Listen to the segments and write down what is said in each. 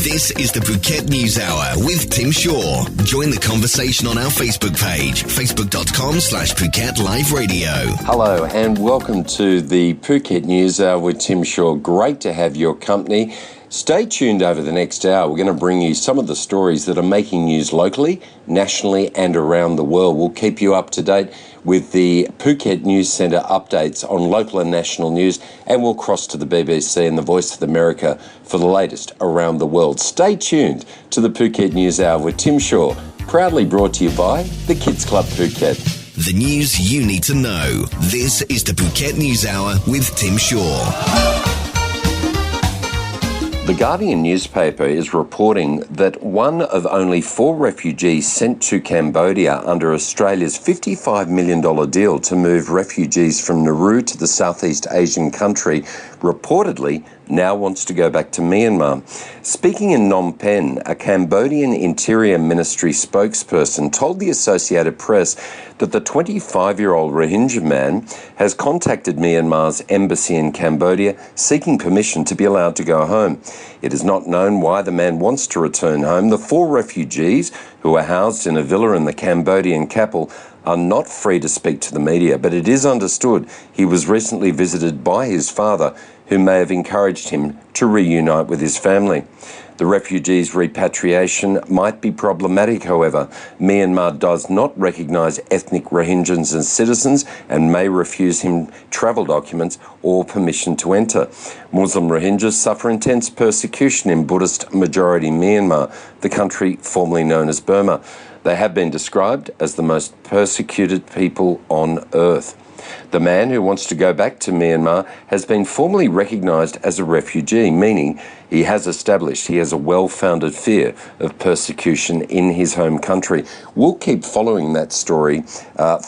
This is the Phuket News Hour with Tim Shaw. Join the conversation on our Facebook page, facebook.com/Phuket Live Radio. Hello and welcome to the Phuket News Hour with Tim Shaw. Great to have your company. Stay tuned over the next hour. We're going to bring you some of the stories that are making news locally, nationally and around the world. We'll keep you up to date with the Phuket News Centre updates on local and national news, and we'll cross to the BBC and the Voice of America for the latest around the world. Stay tuned to the Phuket News Hour with Tim Shaw, proudly brought to you by the Kids Club Phuket. The news you need to know. This is the Phuket News Hour with Tim Shaw. The Guardian newspaper is reporting that one of only 4 refugees sent to Cambodia under Australia's $55 million deal to move refugees from Nauru to the Southeast Asian country reportedly now wants to go back to Myanmar. Speaking in Phnom Penh, a Cambodian Interior Ministry spokesperson told the Associated Press that the 25-year-old Rohingya man has contacted Myanmar's embassy in Cambodia seeking permission to be allowed to go home. It is not known why the man wants to return home. The 4 refugees, who are housed in a villa in the Cambodian capital, are not free to speak to the media, but it is understood he was recently visited by his father, who may have encouraged him to reunite with his family. The refugees' repatriation might be problematic, however. Myanmar does not recognise ethnic Rohingyas as citizens and may refuse him travel documents or permission to enter. Muslim Rohingyas suffer intense persecution in Buddhist-majority Myanmar, the country formerly known as Burma. They have been described as the most persecuted people on earth. The man who wants to go back to Myanmar has been formally recognised as a refugee, meaning he has a well-founded fear of persecution in his home country. We'll keep following that story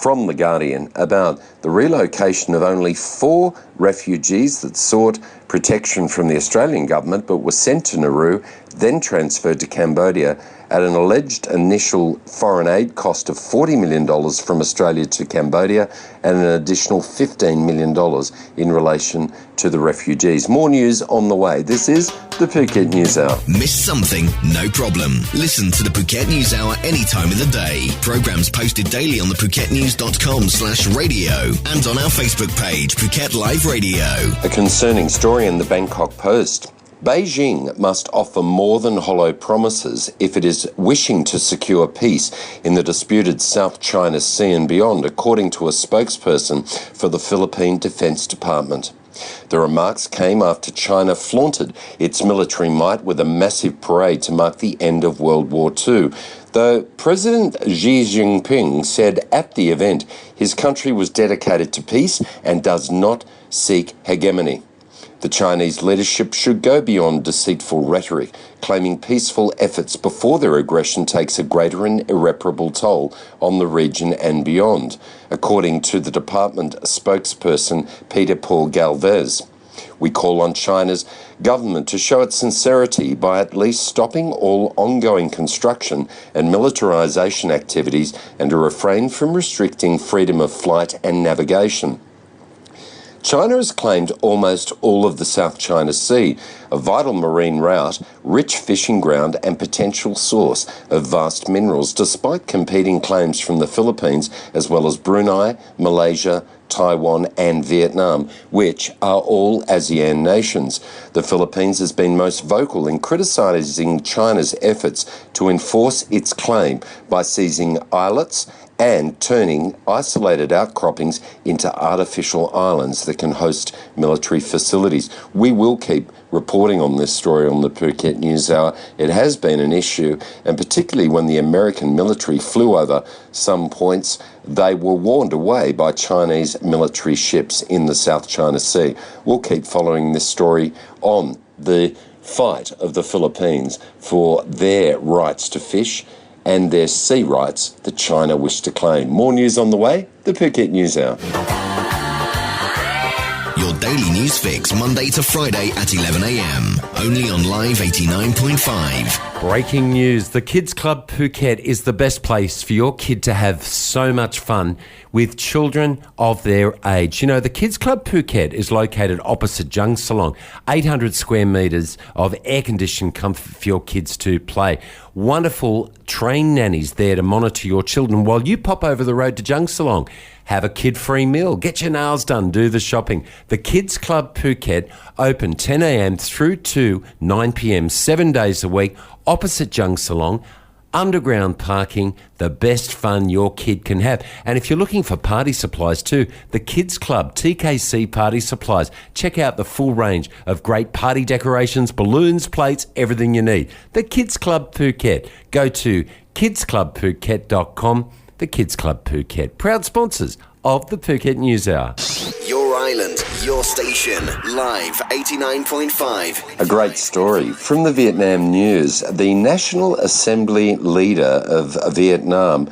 from The Guardian about the relocation of only 4 refugees that sought protection from the Australian government but were sent to Nauru, then transferred to Cambodia at an alleged initial foreign aid cost of $40 million from Australia to Cambodia and an additional $15 million in relation to the refugees. More news on the way. This is the Phuket News Hour. Missed something? No problem. Listen to the Phuket News Hour any time of the day. Programs posted daily on the phuketnews.com/radio and on our Facebook page, Phuket Live Radio. A concerning story in the Bangkok Post. Beijing must offer more than hollow promises if it is wishing to secure peace in the disputed South China Sea and beyond, according to a spokesperson for the Philippine Defense Department. The remarks came after China flaunted its military might with a massive parade to mark the end of World War II, though President Xi Jinping said at the event his country was dedicated to peace and does not seek hegemony. The Chinese leadership should go beyond deceitful rhetoric, claiming peaceful efforts before their aggression takes a greater and irreparable toll on the region and beyond, according to the department spokesperson Peter Paul Galvez. We call on China's government to show its sincerity by at least stopping all ongoing construction and militarization activities and to refrain from restricting freedom of flight and navigation. China has claimed almost all of the South China Sea, a vital marine route, rich fishing ground and potential source of vast minerals, despite competing claims from the Philippines as well as Brunei, Malaysia, Taiwan and Vietnam, which are all ASEAN nations. The Philippines has been most vocal in criticising China's efforts to enforce its claim by seizing islets and turning isolated outcroppings into artificial islands that can host military facilities. We will keep reporting on this story on the Phuket News Hour. It has been an issue, and particularly when the American military flew over some points, they were warned away by Chinese military ships in the South China Sea. We'll keep following this story on the fight of the Philippines for their rights to fish and their sea rights that China wish to claim. More news on the way, the Phuket News Hour. Your daily news fix Monday to Friday at 11 a.m. Only on Live 89.5. Breaking news. The Kids Club Phuket is the best place for your kid to have so much fun with children of their age. You know, the Kids Club Phuket is located opposite Jung Salong. 800 square metres of air-conditioned comfort for your kids to play. Wonderful trained nannies there to monitor your children while you pop over the road to Jung Salong. Have a kid-free meal, get your nails done, do the shopping. The Kids Club Phuket, open 10 a.m. through to 9 p.m, 7 days a week, opposite Jung Salong. Underground parking, the best fun your kid can have. And if you're looking for party supplies too, the Kids Club TKC Party Supplies. Check out the full range of great party decorations, balloons, plates, everything you need. The Kids Club Phuket. Go to kidsphuket.com. The Kids Club Phuket, proud sponsors of the Phuket News Hour. Your island, your station, Live 89.5. A great story from the Vietnam News. The National Assembly leader of Vietnam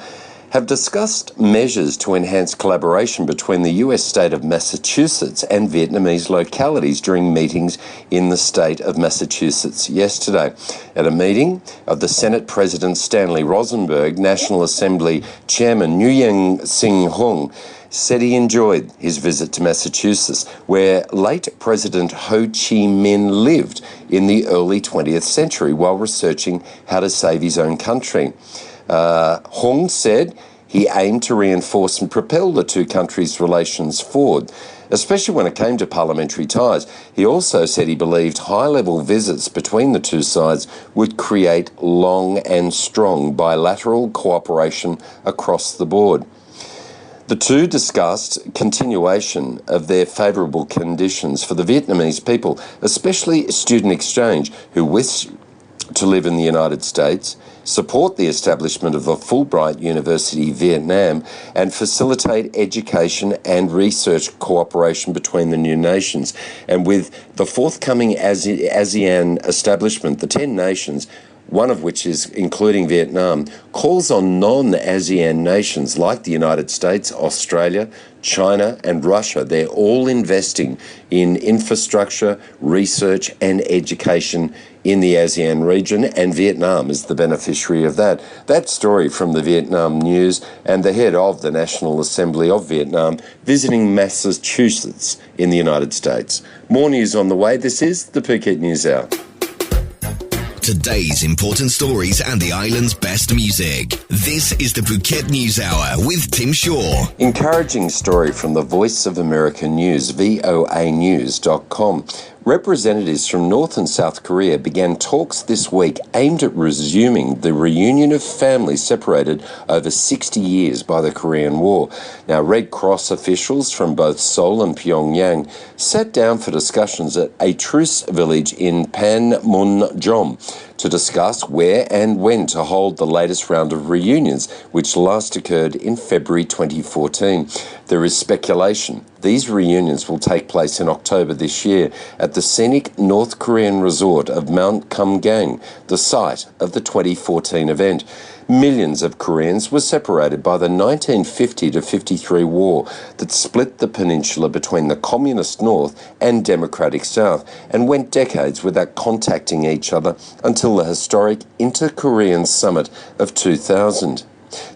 have discussed measures to enhance collaboration between the US state of Massachusetts and Vietnamese localities during meetings in the state of Massachusetts yesterday. At a meeting of the Senate President Stanley Rosenberg, National Assembly Chairman Nguyen Sinh Hung said he enjoyed his visit to Massachusetts, where late President Ho Chi Minh lived in the early 20th century while researching how to save his own country. Hung said he aimed to reinforce and propel the two countries' relations forward, especially when it came to parliamentary ties. He also said he believed high-level visits between the two sides would create long and strong bilateral cooperation across the board. The two discussed continuation of their favourable conditions for the Vietnamese people, especially student exchange, who wish to live in the United States, support the establishment of a Fulbright University Vietnam, and facilitate education and research cooperation between the new nations. And with the forthcoming ASEAN establishment, the 10 nations, one of which is including Vietnam, calls on non-ASEAN nations like the United States, Australia, China and Russia. They're all investing in infrastructure, research and education in the ASEAN region, and Vietnam is the beneficiary of that. That story from the Vietnam News, and the head of the National Assembly of Vietnam visiting Massachusetts in the United States. More news on the way. This is the Phuket News Hour. Today's important stories and the island's best music. This is the Phuket News Hour with Tim Shaw. Encouraging story from the Voice of America News, voanews.com. Representatives from North and South Korea began talks this week aimed at resuming the reunion of families separated over 60 years by the Korean War. Now, Red Cross officials from both Seoul and Pyongyang sat down for discussions at a truce village in Panmunjom to discuss where and when to hold the latest round of reunions, which last occurred in February 2014. There is speculation these reunions will take place in October this year at the scenic North Korean resort of Mount Kumgang, the site of the 2014 event. Millions of Koreans were separated by the 1950-53 war that split the peninsula between the Communist North and Democratic South, and went decades without contacting each other until the historic Inter-Korean Summit of 2000.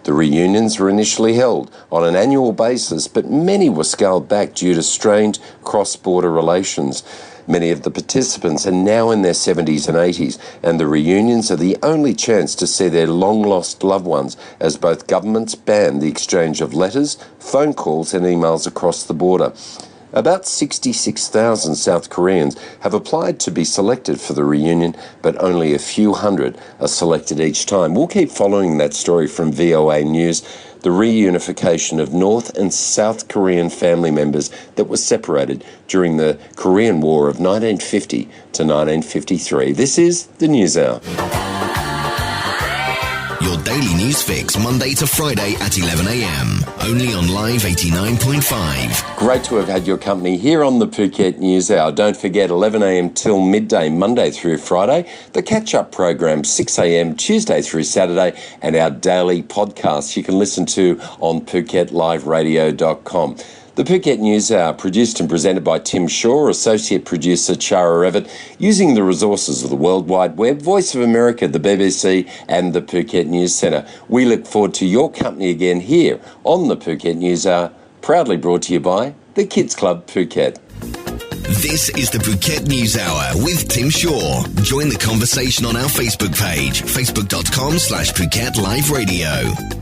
The reunions were initially held on an annual basis, but many were scaled back due to strained cross-border relations. Many of the participants are now in their 70s and 80s, and the reunions are the only chance to see their long-lost loved ones, as both governments ban the exchange of letters, phone calls and emails across the border. About 66,000 South Koreans have applied to be selected for the reunion, but only a few hundred are selected each time. We'll keep following that story from VOA News, the reunification of North and South Korean family members that were separated during the Korean War of 1950 to 1953. This is the News Hour. Your daily news fix, Monday to Friday at 11 a.m. Only on Live 89.5. Great to have had your company here on the Phuket News Hour. Don't forget, 11 a.m. till midday, Monday through Friday. The catch-up program, 6 a.m. Tuesday through Saturday. And our daily podcasts you can listen to on PhuketLiveRadio.com. The Phuket News Hour, produced and presented by Tim Shaw, associate producer Chara Evett, using the resources of the World Wide Web, Voice of America, the BBC and the Phuket News Centre. We look forward to your company again here on the Phuket News Hour, proudly brought to you by the Kids Club Phuket. This is the Phuket News Hour with Tim Shaw. Join the conversation on our Facebook page, facebook.com/Phuket Live Radio.